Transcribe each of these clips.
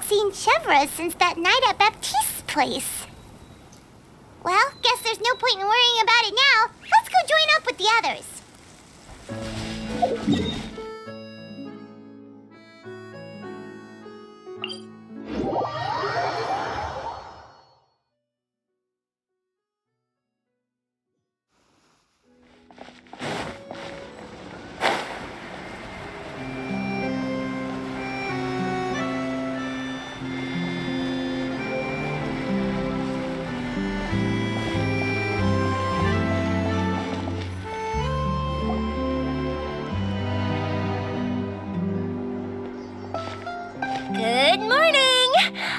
seen Chevra since that night at Baptiste's place. Well, guess there's no point in worrying about it now. Let's go join up with the others. Good morning!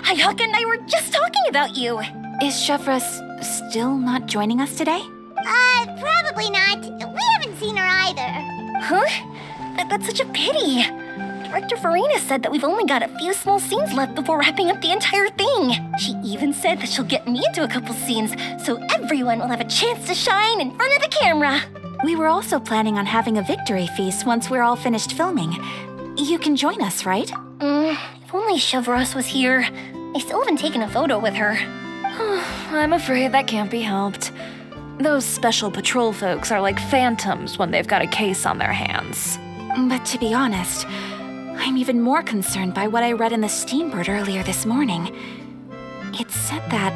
Hayaka and I were just talking about you. Is Chevra still not joining us today? Probably not. We haven't seen her either. Huh? That's such a pity. Director Farina said that we've only got a few small scenes left before wrapping up the entire thing. She even said that she'll get me into a couple scenes, so everyone will have a chance to shine in front of the camera. We were also planning on having a victory feast once we're all finished filming. You can join us, right? If only Chevros was here. I still haven't taken a photo with her. I'm afraid that can't be helped. Those special patrol folks are like phantoms when they've got a case on their hands. But to be honest, I'm even more concerned by what I read in the Steambird earlier this morning. It said that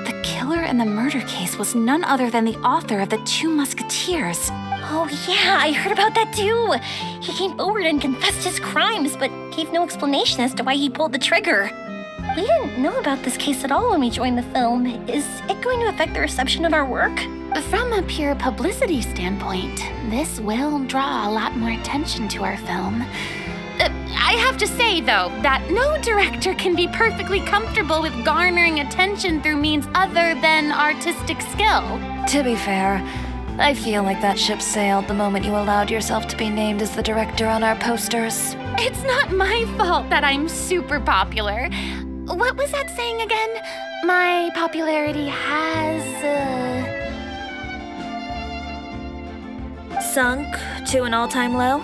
the killer in the murder case was none other than the author of the Two Musketeers. Oh yeah, I heard about that too. He came forward and confessed his crimes, but gave no explanation as to why he pulled the trigger. We didn't know about this case at all when we joined the film. Is it going to affect the reception of our work? From a pure publicity standpoint, this will draw a lot more attention to our film. I have to say, though, that no director can be perfectly comfortable with garnering attention through means other than artistic skill. To be fair, I feel like that ship sailed the moment you allowed yourself to be named as the director on our posters. It's not my fault that I'm super popular. What was that saying again? My popularity has, Sunk to an all-time low?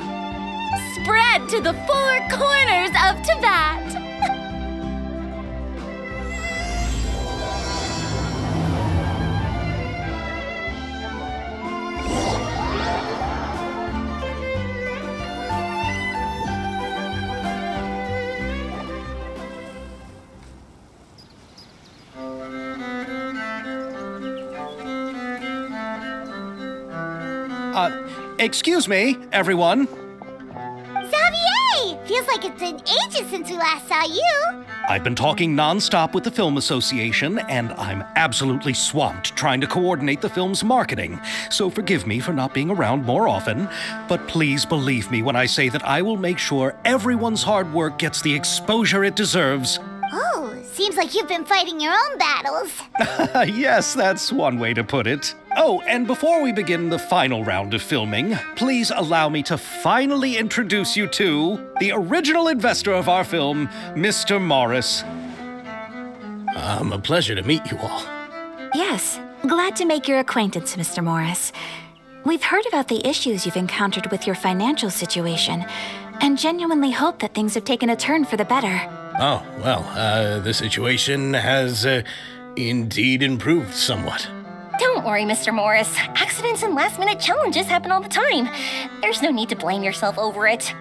spread to the four corners of Tibet. Excuse me, everyone. Xavier! Feels like it's been ages since we last saw you. I've been talking nonstop with the Film Association, and I'm absolutely swamped trying to coordinate the film's marketing. So forgive me for not being around more often, but please believe me when I say that I will make sure everyone's hard work gets the exposure it deserves. Oh, seems like you've been fighting your own battles. Yes, that's one way to put it. Oh, and before we begin the final round of filming, please allow me to finally introduce you to the original investor of our film, Mr. Morris. A pleasure to meet you all. Yes, glad to make your acquaintance, Mr. Morris. We've heard about the issues you've encountered with your financial situation, and genuinely hope that things have taken a turn for the better. Oh, well, the situation has indeed improved somewhat. Don't worry, Mr. Morris. Accidents and last-minute challenges happen all the time. There's no need to blame yourself over it.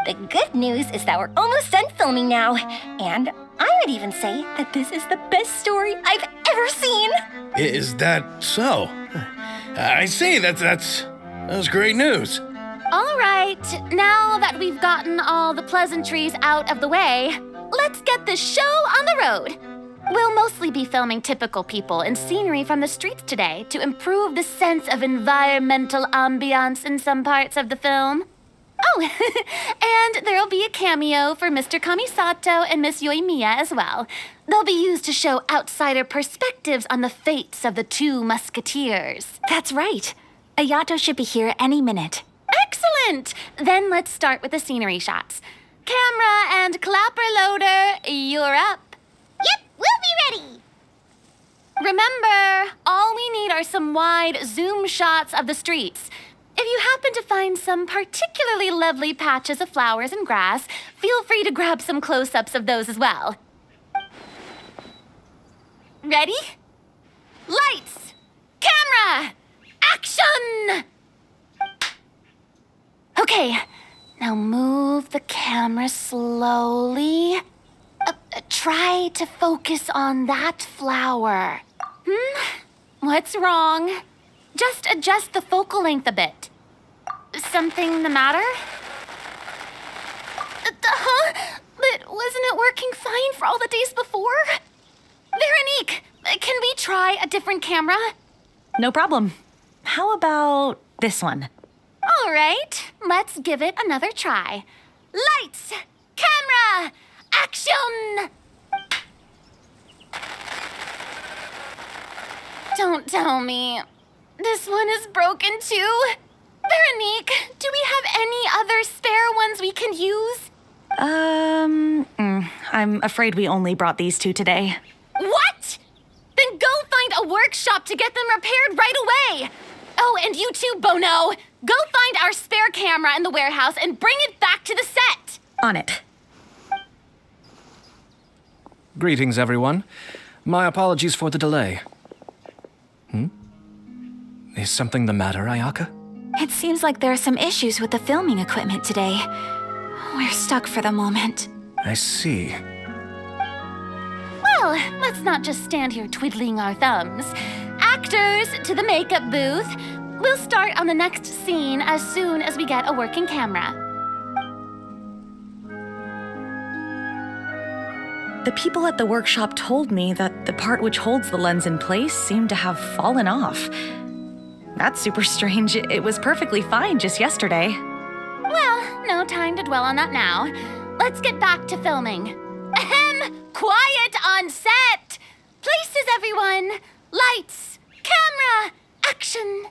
The good news is that we're almost done filming now, and I would even say that this is the best story I've ever seen. Is that so? I see, that's great news. All right, now that we've gotten all the pleasantries out of the way, let's get this show on the road. We'll mostly be filming typical people and scenery from the streets today to improve the sense of environmental ambiance in some parts of the film. Oh, and there'll be a cameo for Mr. Kamisato and Miss Yoimiya as well. They'll be used to show outsider perspectives on the fates of the Two Musketeers. That's right. Ayato should be here any minute. Excellent! Then let's start with the scenery shots. Camera and clapper loader, you're up. Yep, we'll be ready. Remember, all we need are some wide zoom shots of the streets. If you happen to find some particularly lovely patches of flowers and grass, feel free to grab some close-ups of those as well. Ready? Lights! Camera! Action! Okay, now move the camera slowly. Try to focus on that flower. What's wrong? Just adjust the focal length a bit. Something the matter? But wasn't it working fine for all the days before? Veronique, can we try a different camera? No problem. How about this one? All right, let's give it another try. Lights! Camera! Action! Don't tell me. This one is broken too? Veronique, do we have any other spare ones we can use? I'm afraid we only brought these two today. What? Then go find a workshop to get them repaired right away. Oh, and you too, Bono. Go find our spare camera in the warehouse and bring it back to the set. On it. Greetings, everyone. My apologies for the delay. Is something the matter, Ayaka? It seems like there are some issues with the filming equipment today. We're stuck for the moment. I see. Well, let's not just stand here twiddling our thumbs. Actors, to the makeup booth. We'll start on the next scene as soon as we get a working camera. The people at the workshop told me that the part which holds the lens in place seemed to have fallen off. That's super strange. It was perfectly fine just yesterday. Well, no time to dwell on that now. Let's get back to filming. Ahem! Quiet on set! Places, everyone! Lights! Camera! Action!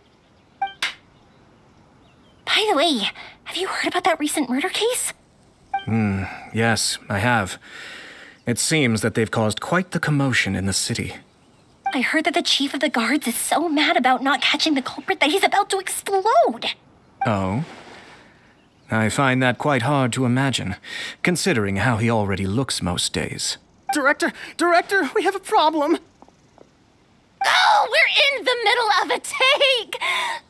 By the way, have you heard about that recent murder case? Yes, I have. It seems that they've caused quite the commotion in the city. I heard that the chief of the guards is so mad about not catching the culprit that he's about to explode. Oh? I find that quite hard to imagine, considering how he already looks most days. Director, we have a problem. Oh, we're in the middle of a take!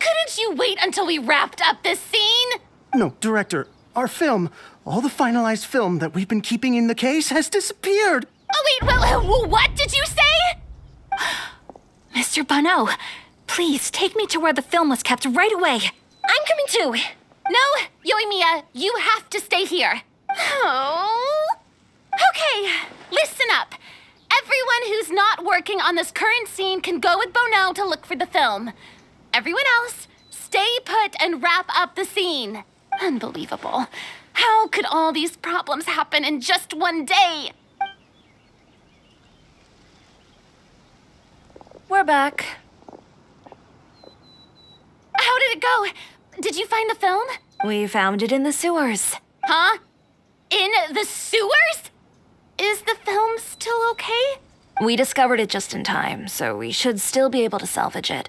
Couldn't you wait until we wrapped up this scene? No, Director, our film, all the finalized film that we've been keeping in the case has disappeared. Oh, wait, well, what did you say? Mr. Bono, please take me to where the film was kept right away. I'm coming too. No, Yoimiya, you have to stay here. Oh. Okay, listen up. Everyone who's not working on this current scene can go with Bono to look for the film. Everyone else, stay put and wrap up the scene. Unbelievable. How could all these problems happen in just one day? We're back. How did it go? Did you find the film? We found it in the sewers. Huh? In the sewers? Is the film still okay? We discovered it just in time, so we should still be able to salvage it.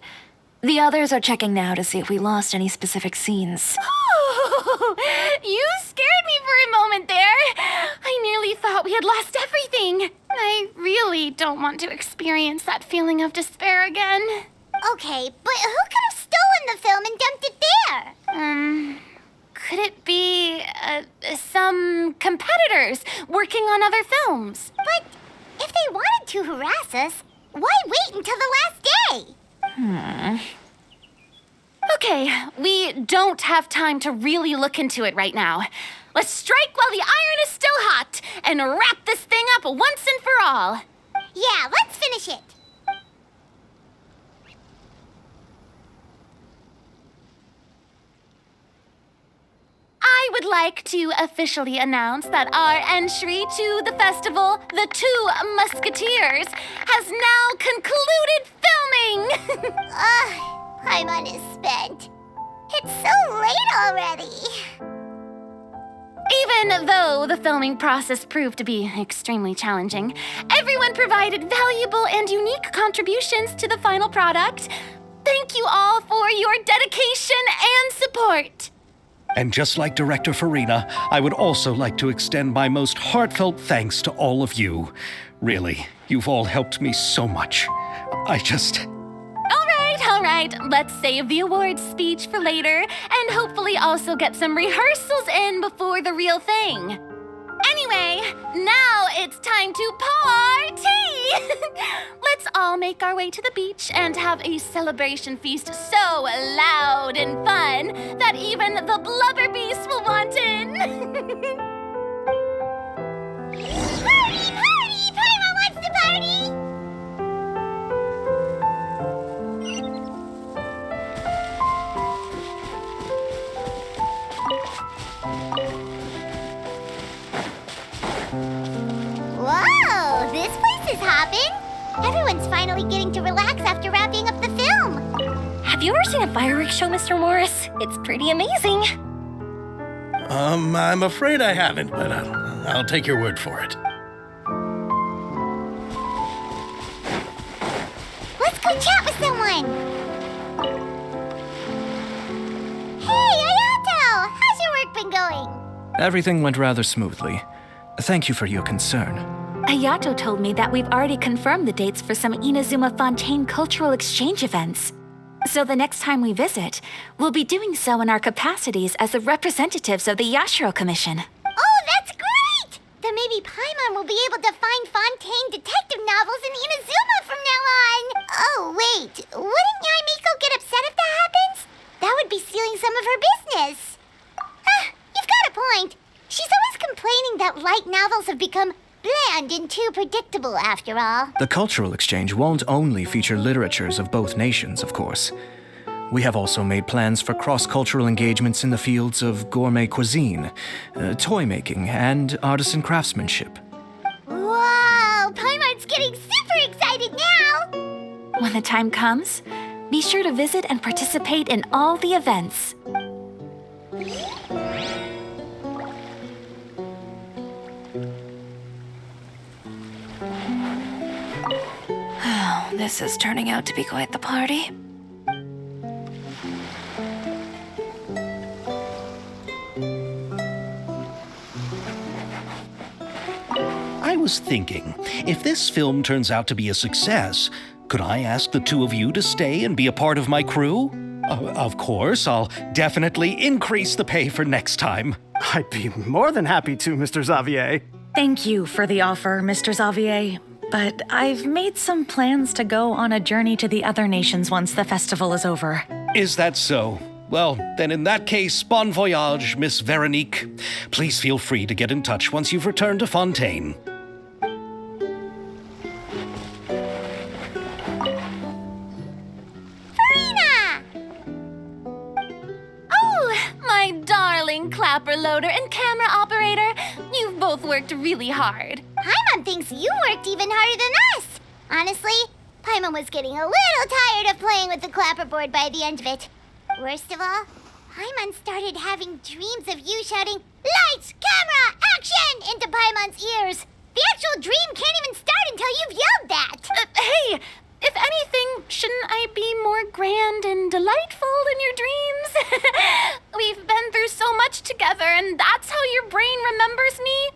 The others are checking now to see if we lost any specific scenes. Oh, you scared me for a moment there. I nearly thought we had lost everything. I really don't want to experience that feeling of despair again. Okay, but who could have stolen the film and dumped it there? Could it be some competitors working on other films? But if they wanted to harass us, why wait until the last day? Okay, we don't have time to really look into it right now. Let's strike while the iron is still hot and wrap this thing up once and for all. Yeah, let's finish it. I would like to officially announce that our entry to the festival, The Two Musketeers, has now concluded filming. Paimon is spent. It's so late already. Even though the filming process proved to be extremely challenging, everyone provided valuable and unique contributions to the final product. Thank you all for your dedication and support. And just like Director Farina, I would also like to extend my most heartfelt thanks to all of you. Really, you've all helped me so much. All right, let's save the awards speech for later and hopefully also get some rehearsals in before the real thing. Anyway, now it's time to party! Let's all make our way to the beach and have a celebration feast so loud and fun that even the blubber beast will want in. Party, party! Paimon wants to party! Whoa, this place is hopping. Everyone's finally getting to relax after wrapping up the film. Have you ever seen a fireworks show, Mr. Morris? It's pretty amazing. I'm afraid I haven't, but I'll take your word for it. Let's go chat with someone. Hey, Ayato! How's your work been going? Everything went rather smoothly. Thank you for your concern. Ayato told me that we've already confirmed the dates for some Inazuma Fontaine cultural exchange events. So the next time we visit, we'll be doing so in our capacities as the representatives of the Yashiro Commission. Oh, that's great! Then maybe Paimon will be able to find Fontaine detective novels in Inazuma from now on. Oh, wait. Wouldn't Yaimiko get upset if that happens? That would be stealing some of her business. You've got a point. She's always complaining that light novels have become bland and too predictable after all. The cultural exchange won't only feature literatures of both nations, of course. We have also made plans for cross-cultural engagements in the fields of gourmet cuisine, toy making, and artisan craftsmanship. Whoa! Paimon's getting super excited now! When the time comes, be sure to visit and participate in all the events. This is turning out to be quite the party. I was thinking, if this film turns out to be a success, could I ask the two of you to stay and be a part of my crew? Of course, I'll definitely increase the pay for next time. I'd be more than happy to, Mr. Xavier. Thank you for the offer, Mr. Xavier. But I've made some plans to go on a journey to the other nations once the festival is over. Is that so? Well, then in that case, bon voyage, Miss Veronique. Please feel free to get in touch once you've returned to Fontaine. Farina! Oh, my darling clapper loader and camera operator. You've both worked really hard. Paimon thinks you worked even harder than us. Honestly, Paimon was getting a little tired of playing with the clapperboard by the end of it. Worst of all, Paimon started having dreams of you shouting, "Lights, camera, action!" into Paimon's ears. The actual dream can't even start until you've yelled that. Hey, if anything, shouldn't I be more grand and delightful in your dreams? We've been through so much together, and that's how your brain remembers me?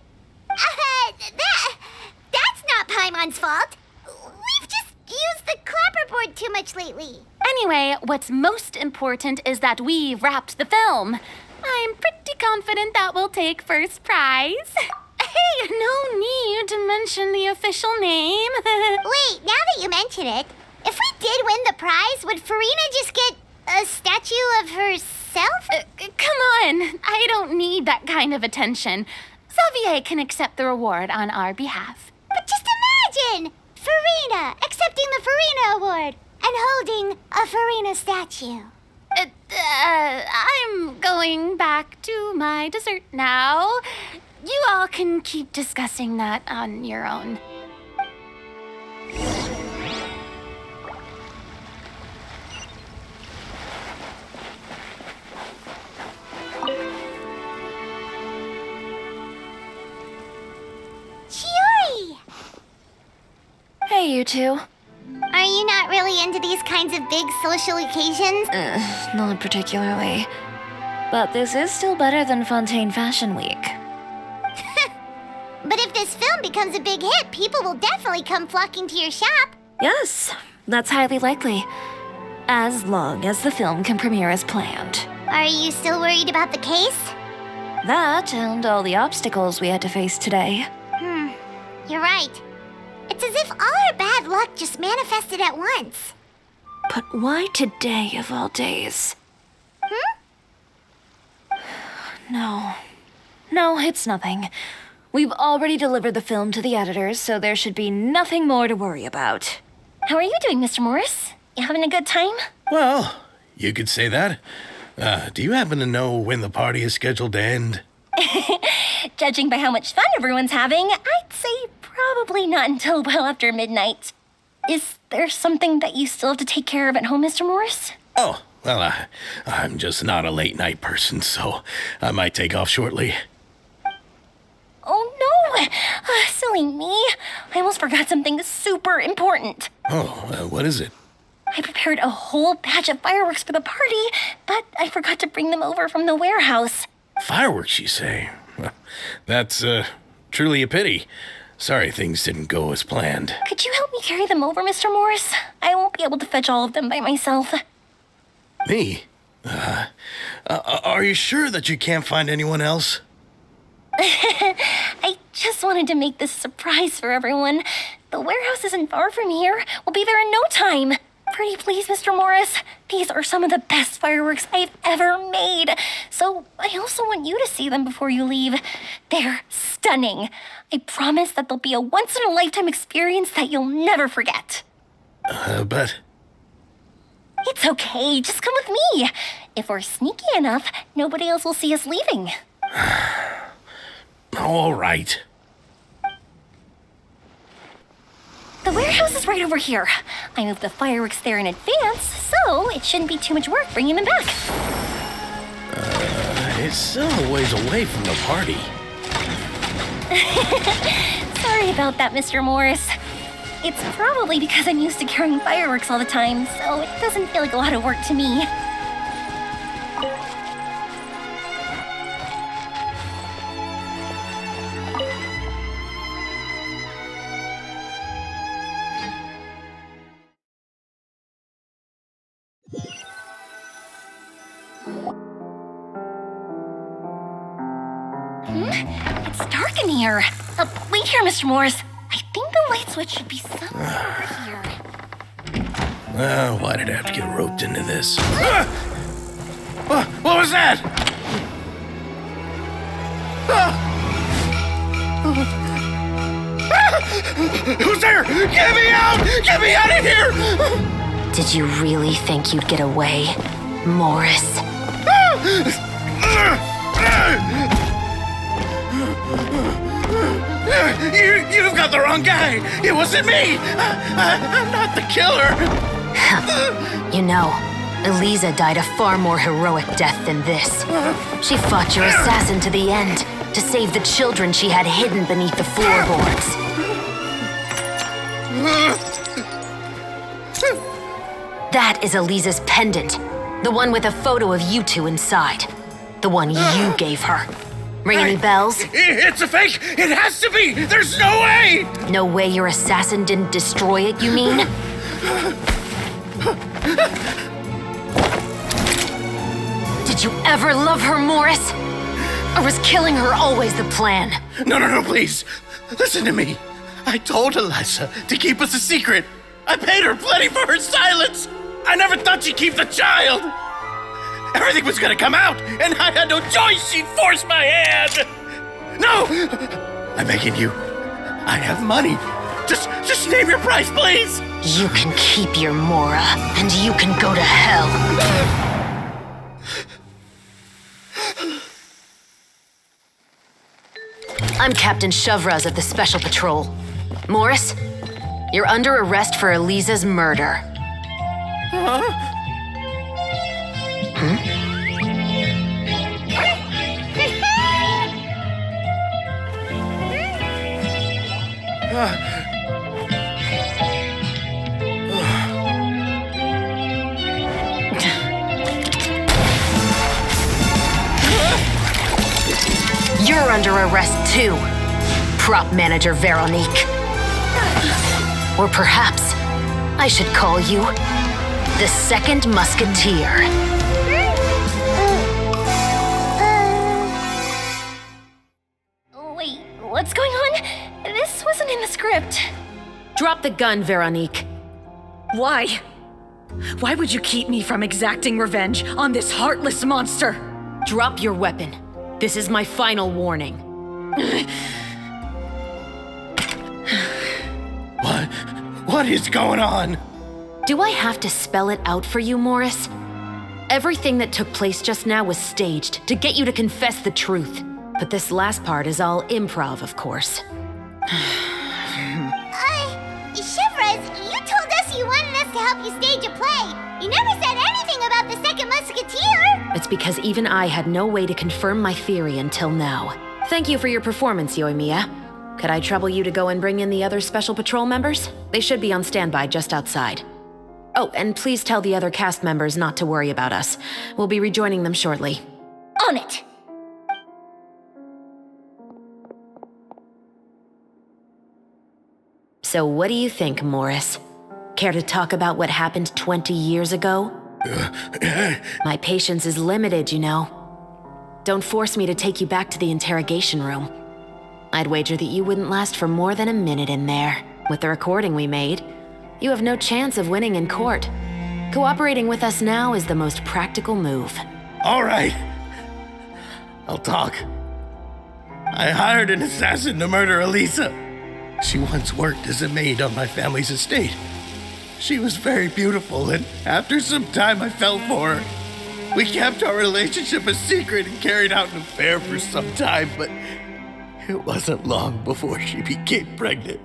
That's not Paimon's fault. We've just used the clapperboard too much lately. Anyway, what's most important is that we've wrapped the film. I'm pretty confident that we'll take first prize. Hey, no need to mention the official name. Wait, now that you mention it, if we did win the prize, would Farina just get a statue of herself? Come on, I don't need that kind of attention. Xavier can accept the reward on our behalf. But just imagine! Farina accepting the Farina Award and holding a Farina statue. I'm going back to my dessert now. You all can keep discussing that on your own. Chiori! Hey, you two. Are you not really into these kinds of big social occasions? Not particularly. But this is still better than Fontaine Fashion Week. But if this film becomes a big hit, people will definitely come flocking to your shop. Yes, that's highly likely. As long as the film can premiere as planned. Are you still worried about the case? That and all the obstacles we had to face today. You're right. It's as if all our bad luck just manifested at once. But why today of all days? No, it's nothing. We've already delivered the film to the editors, so there should be nothing more to worry about. How are you doing, Mr. Morris? You having a good time? Well, you could say that. Do you happen to know when the party is scheduled to end? Judging by how much fun everyone's having, I'd say probably not until well after midnight. Is there something that you still have to take care of at home, Mr. Morris? Oh, well, I'm just not a late night person, so I might take off shortly. Oh no! Silly me. I almost forgot something super important. Oh, what is it? I prepared a whole batch of fireworks for the party, but I forgot to bring them over from the warehouse. Fireworks, you say? Well, that's truly a pity. Sorry things didn't go as planned. Could you help me carry them over, Mr. Morris? I won't be able to fetch all of them by myself. Me? Are you sure that you can't find anyone else? I just wanted to make this a surprise for everyone. The warehouse isn't far from here. We'll be there in no time. Pretty please, Mr. Morris. These are some of the best fireworks I've ever made. So I also want you to see them before you leave. They're stunning. I promise that they'll be a once-in-a-lifetime experience that you'll never forget. But... It's okay. Just come with me. If we're sneaky enough, nobody else will see us leaving. All right. The warehouse is right over here. I moved the fireworks there in advance, so it shouldn't be too much work bringing them back. It's still a ways away from the party. Sorry about that, Mr. Morris. It's probably because I'm used to carrying fireworks all the time, so it doesn't feel like a lot of work to me. It's dark in here. Wait here, Mr. Morris. I think the light switch should be somewhere over here. Why did I have to get roped into this? What was that? Who's there? Get me out! Get me out of here! Did you really think you'd get away, Morris? You've got the wrong guy. It wasn't me. I'm not the killer. You know, Eliza died a far more heroic death than this. She fought your assassin to the end to save the children she had hidden beneath the floorboards. That is Eliza's pendant, the one with a photo of you two inside. The one you gave her. Ring any bells? It's a fake! It has to be! There's no way! No way your assassin didn't destroy it, you mean? Did you ever love her, Morris? Or was killing her always the plan? No, please. Listen to me. I told Eliza to keep us a secret. I paid her plenty for her silence. I never thought she'd keep the child. Everything was gonna come out, and I had no choice. She'd force my hand. No! I'm begging you. I have money. Just name your price, please. You can keep your Mora, and you can go to hell. I'm Captain Shovraz of the Special Patrol. Morris, you're under arrest for Eliza's murder. You're under arrest too, prop manager Veronique. Or perhaps I should call you the Second Musketeer. Wait, what's going on? This wasn't in the script. Drop the gun, Veronique. Why? Why would you keep me from exacting revenge on this heartless monster? Drop your weapon. This is my final warning. What is going on? Do I have to spell it out for you, Morris? Everything that took place just now was staged to get you to confess the truth. But this last part is all improv, of course. Chevrolet, you told us you wanted us to help you stage a play. You never said anything about the Second Musketeer. It's because even I had no way to confirm my theory until now. Thank you for your performance, Yoimiya. Could I trouble you to go and bring in the other Special Patrol members? They should be on standby just outside. Oh, and please tell the other cast members not to worry about us. We'll be rejoining them shortly. On it! So what do you think, Morris? Care to talk about what happened 20 years ago? My patience is limited, you know. Don't force me to take you back to the interrogation room. I'd wager that you wouldn't last for more than a minute in there. With the recording we made, you have no chance of winning in court. Cooperating with us now is the most practical move. All right. I'll talk. I hired an assassin to murder Elisa. She once worked as a maid on my family's estate. She was very beautiful, and after some time I fell for her. We kept our relationship a secret and carried out an affair for some time, but it wasn't long before she became pregnant.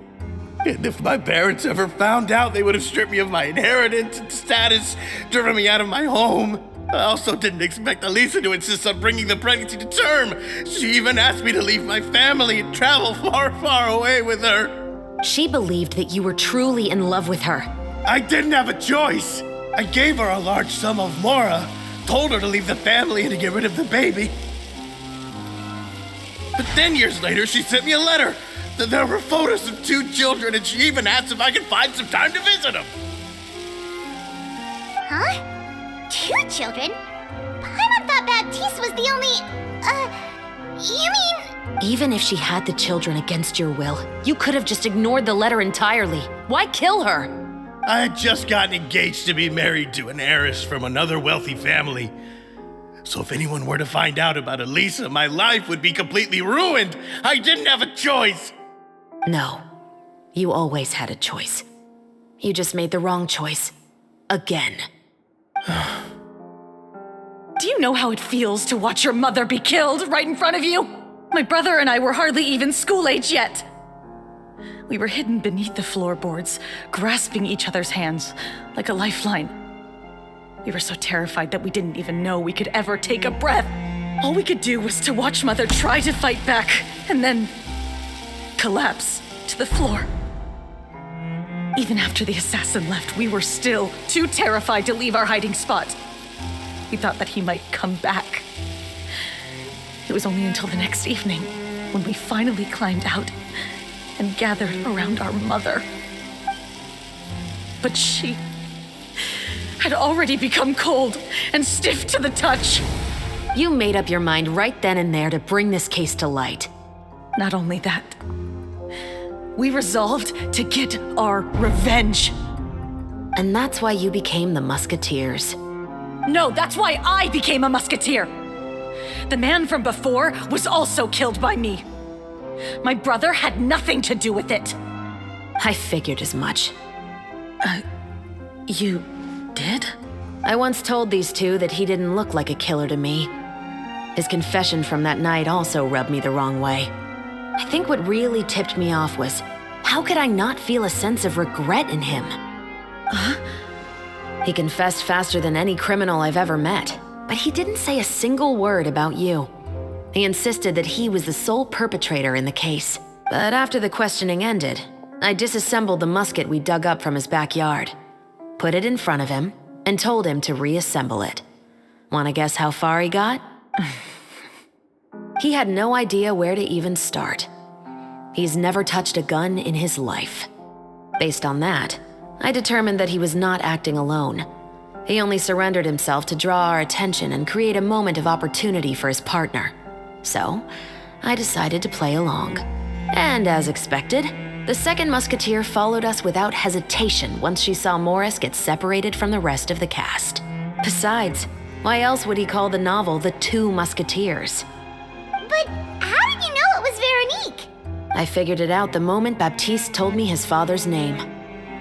And if my parents ever found out, they would have stripped me of my inheritance and status, driven me out of my home. I also didn't expect Elisa to insist on bringing the pregnancy to term. She even asked me to leave my family and travel far, far away with her. She believed that you were truly in love with her. I didn't have a choice. I gave her a large sum of mora, told her to leave the family and to get rid of the baby. But then years later, she sent me a letter. There were photos of 2 children, and she even asked if I could find some time to visit them. Huh? 2 children? Paimon thought Baptiste was the only... you mean... Even if she had the children against your will, you could have just ignored the letter entirely. Why kill her? I had just gotten engaged to be married to an heiress from another wealthy family. So if anyone were to find out about Elisa, my life would be completely ruined. I didn't have a choice. No, you always had a choice. You just made the wrong choice. Again. Do you know how it feels to watch your mother be killed right in front of you? My brother and I were hardly even school age yet. We were hidden beneath the floorboards, grasping each other's hands like a lifeline. We were so terrified that we didn't even know we could ever take a breath. All we could do was to watch Mother try to fight back, and then collapse to the floor. Even after the assassin left, we were still too terrified to leave our hiding spot. We thought that he might come back. It was only until the next evening when we finally climbed out and gathered around our mother. But she had already become cold and stiff to the touch. You made up your mind right then and there to bring this case to light. Not only that, we resolved to get our revenge. And that's why you became the Musketeers. No, that's why I became a musketeer. The man from before was also killed by me. My brother had nothing to do with it. I figured as much. You did? I once told these two that he didn't look like a killer to me. His confession from that night also rubbed me the wrong way. I think what really tipped me off was, how could I not feel a sense of regret in him? He confessed faster than any criminal I've ever met, but he didn't say a single word about you. He insisted that he was the sole perpetrator in the case. But after the questioning ended, I disassembled the musket we dug up from his backyard, put it in front of him, and told him to reassemble it. Wanna guess how far he got? He had no idea where to even start. He's never touched a gun in his life. Based on that, I determined that he was not acting alone. He only surrendered himself to draw our attention and create a moment of opportunity for his partner. So, I decided to play along. And as expected, the second musketeer followed us without hesitation once she saw Morris get separated from the rest of the cast. Besides, why else would he call the novel The Two Musketeers? But how did you know it was Veronique? I figured it out the moment Baptiste told me his father's name.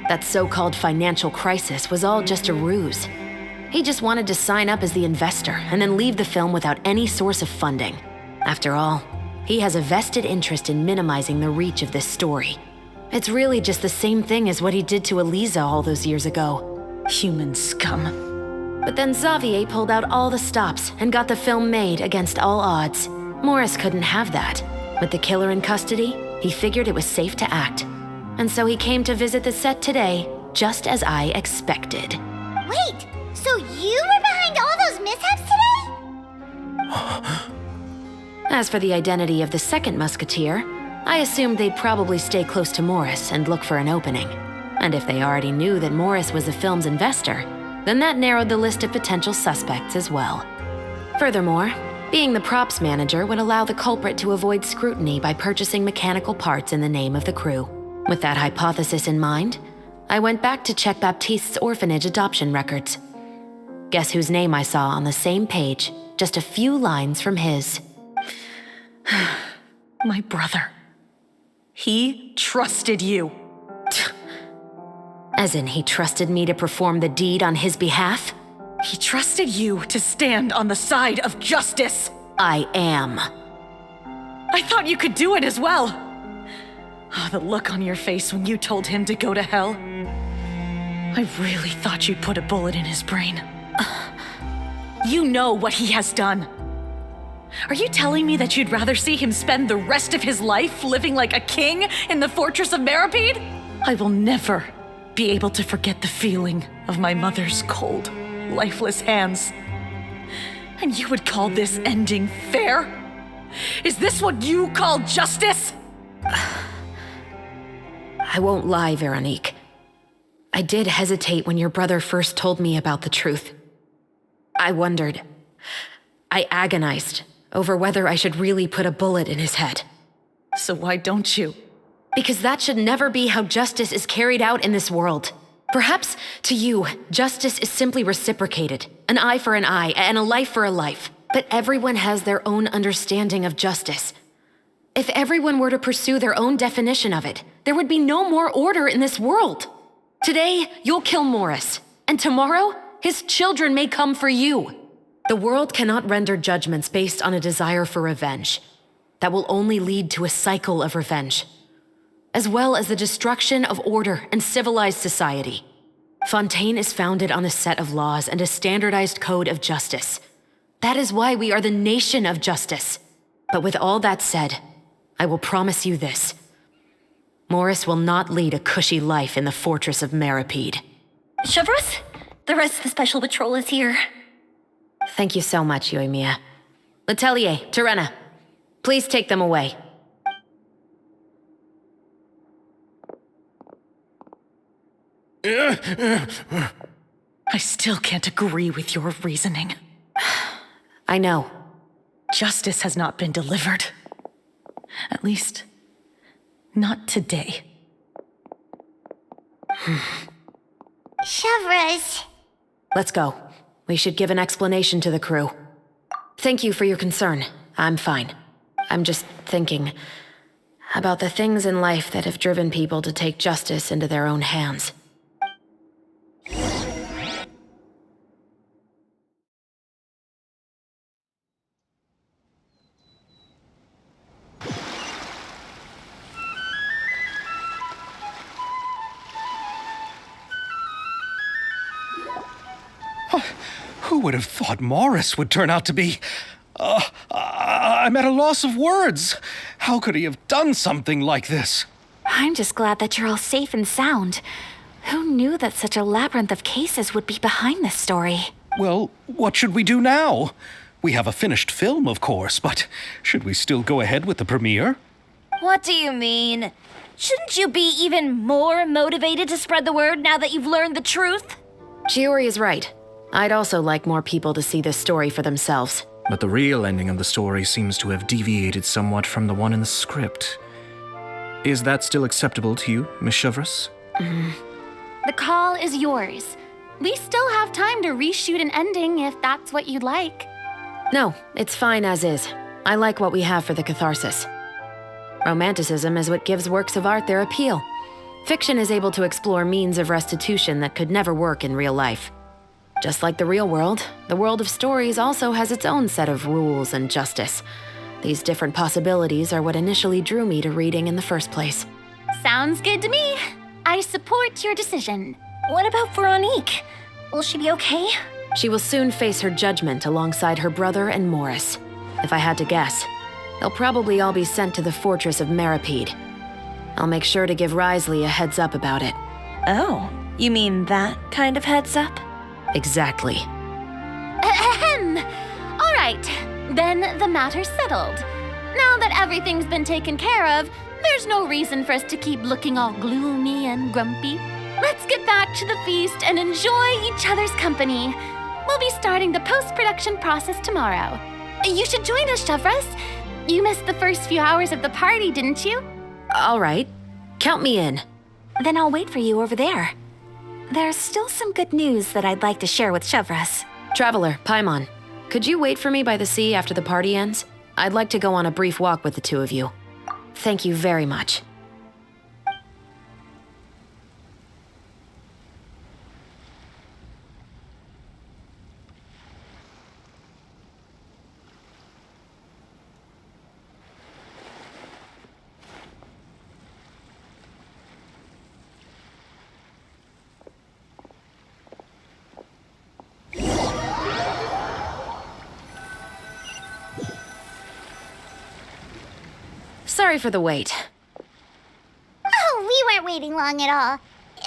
That so-called financial crisis was all just a ruse. He just wanted to sign up as the investor and then leave the film without any source of funding. After all, he has a vested interest in minimizing the reach of this story. It's really just the same thing as what he did to Eliza all those years ago. Human scum. But then Xavier pulled out all the stops and got the film made against all odds. Morris couldn't have that. With the killer in custody, he figured it was safe to act. And so he came to visit the set today, just as I expected. Wait, so you were behind all those mishaps today? As for the identity of the second musketeer, I assumed they'd probably stay close to Morris and look for an opening. And if they already knew that Morris was the film's investor, then that narrowed the list of potential suspects as well. Furthermore, being the props manager would allow the culprit to avoid scrutiny by purchasing mechanical parts in the name of the crew. With that hypothesis in mind, I went back to check Baptiste's orphanage adoption records. Guess whose name I saw on the same page, just a few lines from his. My brother. He trusted you. As in, he trusted me to perform the deed on his behalf? He trusted you to stand on the side of justice. I am. I thought you could do it as well. Oh, the look on your face when you told him to go to hell. I really thought you'd put a bullet in his brain. You know what he has done. Are you telling me that you'd rather see him spend the rest of his life living like a king in the fortress of Meripede? I will never be able to forget the feeling of my mother's cold, lifeless hands. And you would call this ending fair? Is this what you call justice? I won't lie, Veronique. I did hesitate when your brother first told me about the truth. I wondered. I agonized over whether I should really put a bullet in his head. So why don't you? Because that should never be how justice is carried out in this world. Perhaps, to you, justice is simply reciprocated. An eye for an eye, and a life for a life. But everyone has their own understanding of justice. If everyone were to pursue their own definition of it, there would be no more order in this world. Today, you'll kill Morris, and tomorrow, his children may come for you. The world cannot render judgments based on a desire for revenge. That will only lead to a cycle of revenge, as well as the destruction of order and civilized society. Fontaine is founded on a set of laws and a standardized code of justice. That is why we are the nation of justice. But with all that said, I will promise you this. Morris will not lead a cushy life in the fortress of Meripede. Chevros, the rest of the special patrol is here. Thank you so much, Yoimiya. Letelier, Terena, please take them away. I still can't agree with your reasoning. I know. Justice has not been delivered. At least, not today. Chevros. Let's go. We should give an explanation to the crew. Thank you for your concern. I'm fine. I'm just thinking about the things in life that have driven people to take justice into their own hands. Who would have thought Morris would turn out to be... I'm at a loss of words. How could he have done something like this? I'm just glad that you're all safe and sound. Who knew that such a labyrinth of cases would be behind this story? Well, what should we do now? We have a finished film, of course, but should we still go ahead with the premiere? What do you mean? Shouldn't you be even more motivated to spread the word now that you've learned the truth? Chiori is right. I'd also like more people to see this story for themselves. But the real ending of the story seems to have deviated somewhat from the one in the script. Is that still acceptable to you, Miss Chevreuse? The call is yours. We still have time to reshoot an ending if that's what you'd like. No, it's fine as is. I like what we have for the catharsis. Romanticism is what gives works of art their appeal. Fiction is able to explore means of restitution that could never work in real life. Just like the real world, the world of stories also has its own set of rules and justice. These different possibilities are what initially drew me to reading in the first place. Sounds good to me. I support your decision. What about Veronique? Will she be okay? She will soon face her judgment alongside her brother and Morris. If I had to guess, they'll probably all be sent to the fortress of Meripede. I'll make sure to give Risley a heads up about it. Oh, you mean that kind of heads up? Exactly. Ahem. All right, then the matter's settled. Now that everything's been taken care of, there's no reason for us to keep looking all gloomy and grumpy. Let's get back to the feast and enjoy each other's company. We'll be starting the post-production process tomorrow. You should join us, Chevreuse. You missed the first few hours of the party, didn't you? All right, count me in. Then I'll wait for you over there. There's still some good news that I'd like to share with Chevreuse. Traveler, Paimon, could you wait for me by the sea after the party ends? I'd like to go on a brief walk with the two of you. Thank you very much. Sorry for the wait. Oh, we weren't waiting long at all.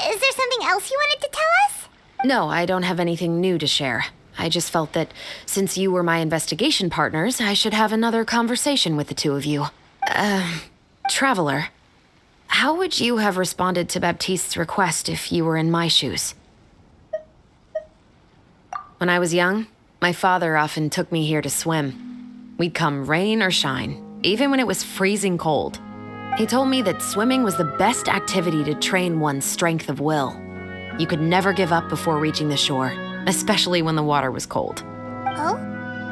Is there something else you wanted to tell us? No, I don't have anything new to share. I just felt that since you were my investigation partners, I should have another conversation with the two of you. Traveler, how would you have responded to Baptiste's request if you were in my shoes? When I was young, my father often took me here to swim. We'd come rain or shine, even when it was freezing cold. He told me that swimming was the best activity to train one's strength of will. You could never give up before reaching the shore, especially when the water was cold. Oh?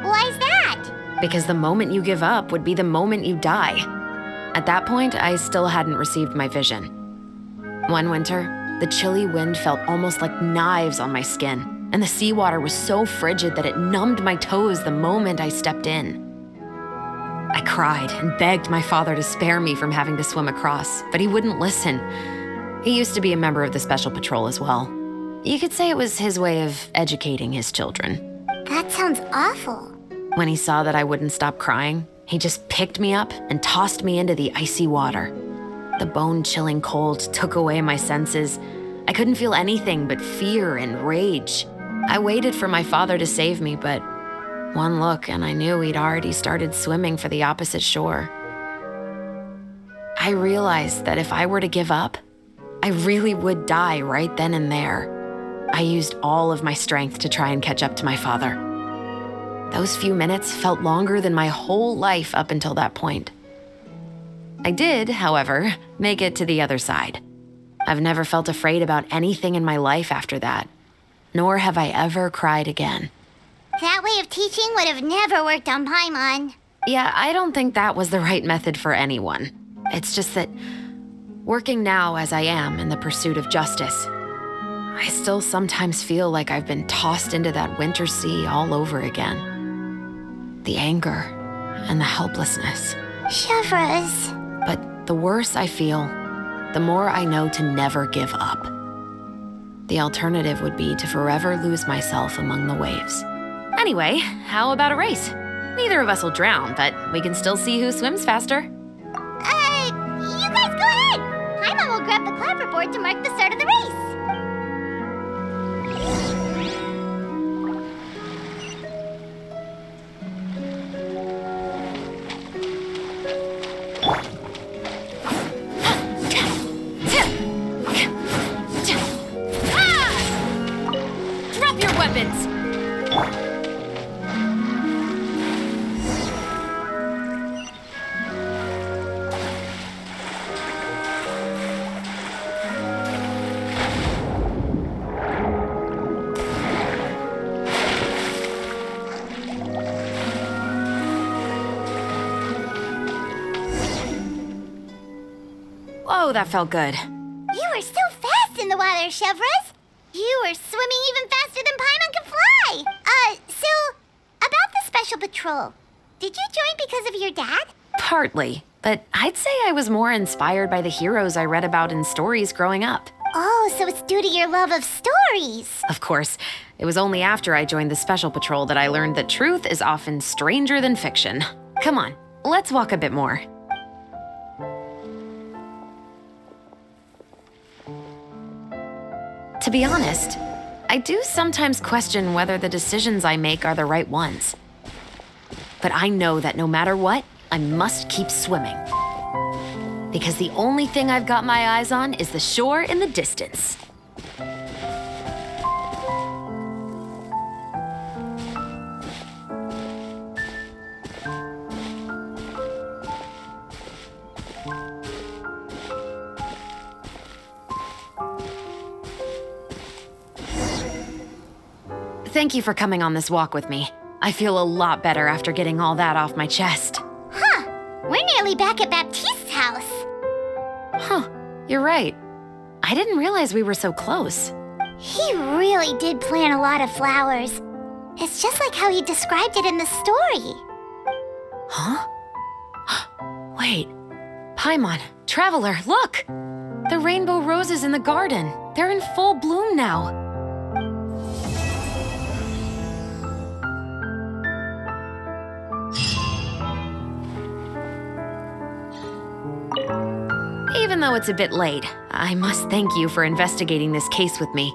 Why's that? Because the moment you give up would be the moment you die. At that point, I still hadn't received my vision. One winter, the chilly wind felt almost like knives on my skin, and the seawater was so frigid that it numbed my toes the moment I stepped in. I cried and begged my father to spare me from having to swim across, but he wouldn't listen. He used to be a member of the Special Patrol as well. You could say it was his way of educating his children. That sounds awful. When he saw that I wouldn't stop crying, he just picked me up and tossed me into the icy water. The bone-chilling cold took away my senses. I couldn't feel anything but fear and rage. I waited for my father to save me, but one look and I knew he'd already started swimming for the opposite shore. I realized that if I were to give up, I really would die right then and there. I used all of my strength to try and catch up to my father. Those few minutes felt longer than my whole life up until that point. I did, however, make it to the other side. I've never felt afraid about anything in my life after that, nor have I ever cried again. That way of teaching would have never worked on Paimon. Yeah, I don't think that was the right method for anyone. It's just that, working now as I am in the pursuit of justice, I still sometimes feel like I've been tossed into that winter sea all over again. The anger and the helplessness. Chevreuse. But the worse I feel, the more I know to never give up. The alternative would be to forever lose myself among the waves. Anyway, how about a race? Neither of us will drown, but we can still see who swims faster. You guys go ahead. Paimon will grab the clapperboard to mark the start of the race. Whoa, that felt good. You were so fast in the water, Chevros. You were swimming even faster than Paimon could fly. So, about the Special Patrol, did you join because of your dad? Partly, but I'd say I was more inspired by the heroes I read about in stories growing up. Oh, so it's due to your love of stories. Of course, it was only after I joined the Special Patrol that I learned that truth is often stranger than fiction. Come on, let's walk a bit more. To be honest, I do sometimes question whether the decisions I make are the right ones. But I know that no matter what, I must keep swimming. Because the only thing I've got my eyes on is the shore in the distance. Thank you for coming on this walk with me. I feel a lot better after getting all that off my chest. Huh. We're nearly back at Baptiste's house. Huh, you're right. I didn't realize we were so close. He really did plant a lot of flowers. It's just like how he described it in the story. Huh? Wait. Paimon, Traveler, look! The rainbow roses in the garden. They're in full bloom now. Even though it's a bit late, I must thank you for investigating this case with me.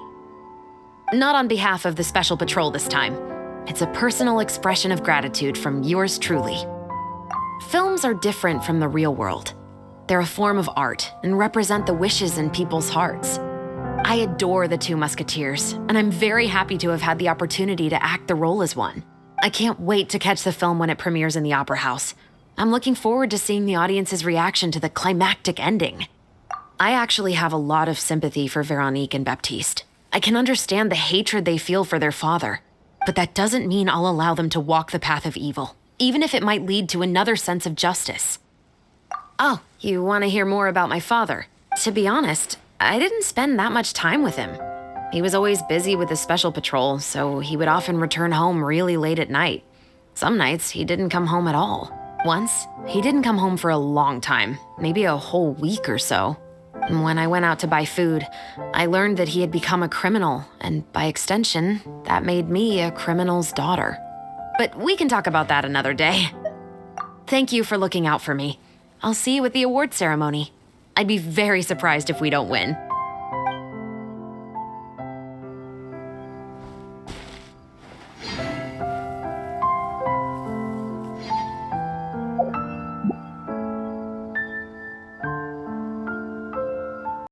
Not on behalf of the Special Patrol this time. It's a personal expression of gratitude from yours truly. Films are different from the real world. They're a form of art and represent the wishes in people's hearts. I adore the two Musketeers, and I'm very happy to have had the opportunity to act the role as one. I can't wait to catch the film when it premieres in the Opera House. I'm looking forward to seeing the audience's reaction to the climactic ending. I actually have a lot of sympathy for Veronique and Baptiste. I can understand the hatred they feel for their father, but that doesn't mean I'll allow them to walk the path of evil, even if it might lead to another sense of justice. Oh, you want to hear more about my father? To be honest, I didn't spend that much time with him. He was always busy with the Special Patrol, so he would often return home really late at night. Some nights, he didn't come home at all. Once, he didn't come home for a long time, maybe a whole week or so. And when I went out to buy food, I learned that he had become a criminal, and by extension, that made me a criminal's daughter. But we can talk about that another day. Thank you for looking out for me. I'll see you at the award ceremony. I'd be very surprised if we don't win.